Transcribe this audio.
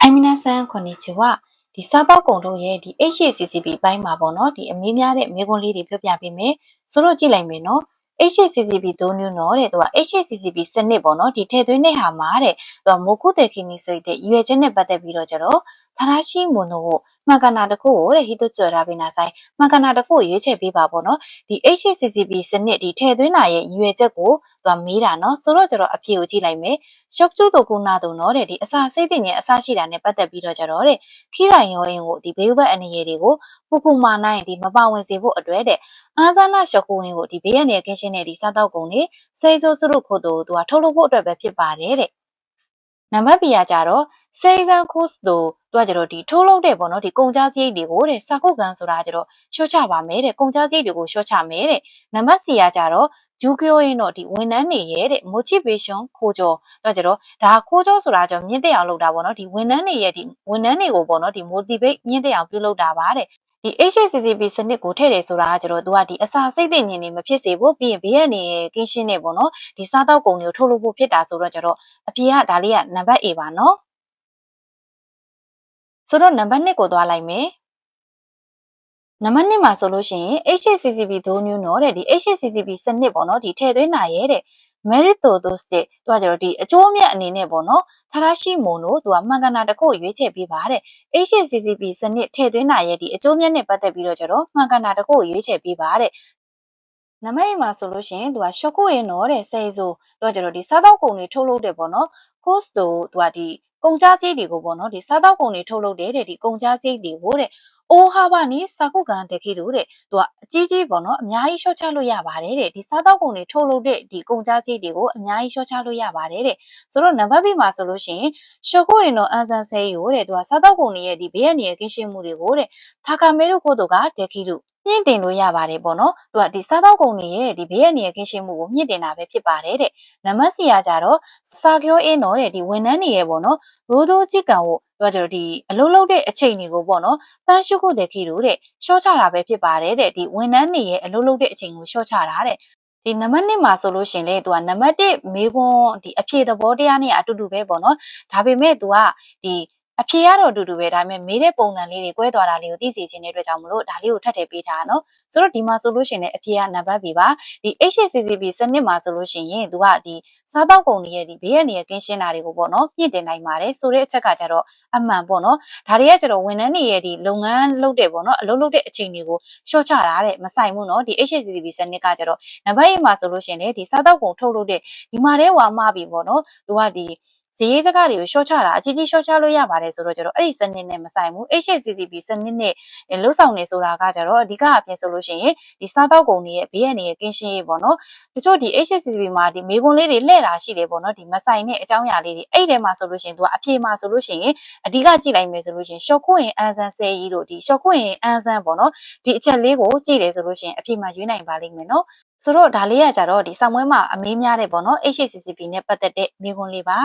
皆さん、こんにちは。ဒီစားတော့ကုန်တို့ရဲ့ဒီ HACCP ဘိုင်းမှာပေါ့နော်ဒီအမေးများတဲ့မေးခွန်းလေးတွေပြောပြပေးမယ်ဆိုတော့ကြည့်လိုက်မယ်နော် HACCP တို့မျိုးနော်တဲ့သူက HACCP စနစ်ပေါ့နော်ဒီထည့်သွင်းတဲ့ဟာမှာတဲ့သူကမိုကုတေခီနီဆိုတဲ့ရွေချက်နဲ့ပတ်သက်ပြီးတော့ကျတော့သရရှိမွန်တို့ကိုမှန်ကန်တာတစ်ခုကိုတဲ့ဟိတုကျော်တာပေးနာဆိုင်မှန်ကန်တာတစ်ခုကိုရွေးချယ်ပေးပါပေါ့နော်ဒီ HACCP စနစ်ဒီထည့်သွင်းတာရဲ့ရွေချက်ကိုသူကမေးတာနော်ဆိုတော့ကျတော့အဖြေကိုကြည့်လိုက်မယ်ရှော့ကျူတို့ကုနာတို့နော်တဲ့ဒီအစာစိတ်တင်ရဲ့အစာရှိတာနဲ့ပတ်သက်ပြီးတော့ကျတော့တဲ့ခိရိုင်ရောအင်းကိုဒီဘေးဘက်အနေရတွေကိုပူပူမာနိုင်ဒီမပါဝင်စေဖို့အတွက်တဲ့အာဇာနာရှော့ကူဝင်းကိုဒီဘေးရနေကင်းရှင်းတဲ့ဒီစားတော့ကုန်နေစေဆိုစရုပ်ဖို့တို့သူကထုတ်လုပ်ဖို့အတွက်ပဲဖြစ်ပါတယ်တဲ့နံပါတ်ပြရကြတော့စေဇန်ကိုစ်တို့သူကကျတော့ဒီထုတ်လုပ်တဲ့ပေါ့နော်ဒီကုန်ကြစရိတ်တွေကိုတဲ့စာခုတ်ကန်ဆိုတာကျတော့ရှော့ချပါမယ်တဲ့ကုန်ကြစရိတ်တွေကိုရှော့ချမယ်တဲ့နံပါတ်4ရကြတော့ဂျူကီယိုရင်တော့ဒီဝန်ထမ်းတွေရဲ့တဲ့ motivation ခိုးကြောတော့ကျတော့ဒါခိုးကြောဆိုတာကျတော့မြင့်တက်အောင်လုပ်တာပေါ့နော်ဒီဝန်ထမ်းတွေရဲ့ဒီဝန်ထမ်းတွေကိုပေါ့နော်ဒီ motivate မြင့်တက်အောင်ပြုလုပ်တာပါတဲ့ဒီ HACCP စနစ်ကိုထည့်တယ်ဆိုတာကကျတော့သူကဒီအစာစိတ်သိညင်နေမဖြစ်စေဖို့ပြီးရင်ဘေးကနေကင်းရှင်းနေပေါ့နော်ဒီစားတော့ကုန်တွေကိုထုတ်လုပ်ဖို့ဖြစ်တာဆိုတော့ကျတော့အပြေကဒါလေးကနံပါတ် A ပါနော်ဆိုတော့နံပါတ်2ကိုသွားလိုက်မယ်နံပါတ်2မှာဆိုလို့ရှိရင် HACCP ဒိုးမျိုးနော်တဲ့ဒီ HACCP စနစ်ပေါ့နော်ဒီထည့်သွင်းတာရဲ့တဲ့ merit တို့တဲ့သူကကျတော့ဒီအကျိုးအမြတ်အနေနဲ့ပေါ့နော်သရရှိမွန်တို့သူကမှန်ကန်တာတစ်ခုရွေးချယ်ပေးပါတဲ့ HACCP စနစ်ထည့်သွင်းတာရဲ့ဒီအကျိုးအမြတ်နဲ့ပတ်သက်ပြီးတော့ကျတော့မှန်ကန်တာတစ်ခုရွေးချယ်ပေးပါတဲ့နံပါတ်မှာဆိုလို့ရှိရင်သူကရှော့ကိုရင်တော့တဲ့စေဆိုသူကကျတော့ဒီစားတော့ကုန်တွေထုတ်လုပ်တယ်ပေါ့နော် cost တို့သူကဒီကုန်ကြစည်တွေကိုပေါ့နော်ဒီစားတော့ကုန်တွေထုတ်လုပ်တယ်တဲ့ဒီကုန်ကြစည်တွေကိုတဲ့အိုးဟာပါနီစာကုတ်ကန်တက်ခီတို့တဲ့သူကအကြီးကြီးပေါ့နော်အများကြီးရှော့ချလို့ရပါတယ်တဲ့ဒီစားတော့ကုန်တွေထုတ်လုပ်တဲ့ဒီကုန်ကြစည်တွေကိုအများကြီးရှော့ချလို့ရပါတယ်တဲ့ဆိုတော့နံပါတ် B မှာဆိုလို့ရှိရင်ရှော့ကိုရင်တော့အန်ဆန်ဆဲရိုတဲ့သူကစားတော့ကုန်တွေရဲ့ဒီဘေးရနေရဲ့ကင်းရှင်းမှုတွေကိုတဲ့ထာကာမဲတို့ကိုတို့ကတက်ခီတို့မြင့်တင်လို့ရပါတယ်ပေါ့နော်သူကဒီစားတော့ကုန်တွေရဲ့ဒီဘေးရနေရဲ့ကင်းရှင်းမှုကိုမြင့်တင်တာပဲဖြစ်ပါတယ်တဲ့နံပါတ် C ကကြတော့စာကျောအင်းတော့တဲ့ဒီဝန်ထမ်းတွေရဲ့ပေါ့နော်ရိုးရိုးချစ်ကံကိုသူကကျတော့ဒီအလုံးလုံးတဲ့အချိန်တွေကိုပေါ့နော်တန်းရှုခုတဲ့ခီတို့တဲ့ရှော့ချတာပဲဖြစ်ပါတယ်တဲ့ဒီဝန်ထမ်းတွေရဲ့အလုံးလုံးတဲ့အချိန်ကိုရှော့ချတာတဲ့ဒီနံပါတ်2မှာဆိုလို့ရှင်လေသူကနံပါတ်1မေးခွန်းဒီအဖြေသဘောတရားနဲ့အတူတူပဲပေါ့နော်ဒါပေမဲ့သူကဒီအဖြေကတော့အတူတူပဲဒါပေမဲ့မေးတဲ့ပုံစံလေးတွေကွဲသွားတာလေးကိုသိစေချင်တဲ့အတွက်ကြောင့်မလို့ဒါလေးကိုထပ်ထည့်ပေးထားတာနော်ဆိုတော့ဒီမှာဆိုလို့ရှင်လေအဖြေကနံပါတ် B ပါဒီ HACCP စနစ်မှာဆိုလို့ရှင်ရင်သူကဒီစားတော့ကုန်တွေရဲ့ဒီဘေးရနေရဲ့ကင်းရှင်းတာတွေကိုပေါ့နော်မြင့်တင်နိုင်ပါတယ်ဆိုတဲ့အချက်ကကြတော့အမှန်ပေါ့နော်ဒါတွေကကျတော့ဝန်ထမ်းတွေရဲ့ဒီလုပ်ငန်းလုပ်တဲ့ပေါ့နော်အလုပ်လုပ်တဲ့အချိန်တွေကိုရှော့ချတာတဲ့မဆိုင်ဘူးနော်ဒီ HACCP စနစ်ကကျတော့နံပါတ် A မှာဆိုလို့ရှင်လေဒီစားတော့ကုန်ထုတ်လုပ်တဲ့ဒီမှာတဲ့ဝါမပြီပေါ့နော်သူကဒီဇရေးစကားတွေကိုရှော့ချတာအကြီးကြီးရှော့ချလို့ရပါတယ်ဆိုတော့ကျတော့အဲ့ဒီစနစ်နဲ့မဆိုင်ဘူး HACCP စနစ်နဲ့လှုပ်ဆောင်နေဆိုတာကကျတော့အဓိကအပြင်ဆိုလို့ရှိရင်ဒီစားတော့ကုန်တွေရဲ့ဘေးရနေရဲ့ကင်းရှင်းရေးပေါ့နော်တချို့ဒီ HACCP မှာဒီမေခွန်းလေးတွေလှည့်တာရှိတယ်ပေါ့နော်ဒီမဆိုင်တဲ့အကြောင်းအရာလေးတွေအဲ့ထဲမှာဆိုလို့ရှိရင်သူကအဖြေမှာဆိုလို့ရှိရင်အဓိကကြည့်လိုက်မယ်ဆိုလို့ရှိရင်ရှော့ခွင့်အန်ဆန်ဆဲကြီးတို့ဒီရှော့ခွင့်အန်ဆန်ပေါ့နော်ဒီအချက်လေးကိုကြည့်တယ်ဆိုလို့ရှိရင်အဖြေမှာရွေးနိုင်ပါလိမ့်မယ်နော်ဆိုတော့ဒါလေးကကြတော့ဒီဆောင်းပွဲမှာအမေးများတယ်ပေါ့နော် HACCP နဲ့ပတ်သက်တဲ့မေခွန်းလေးပါ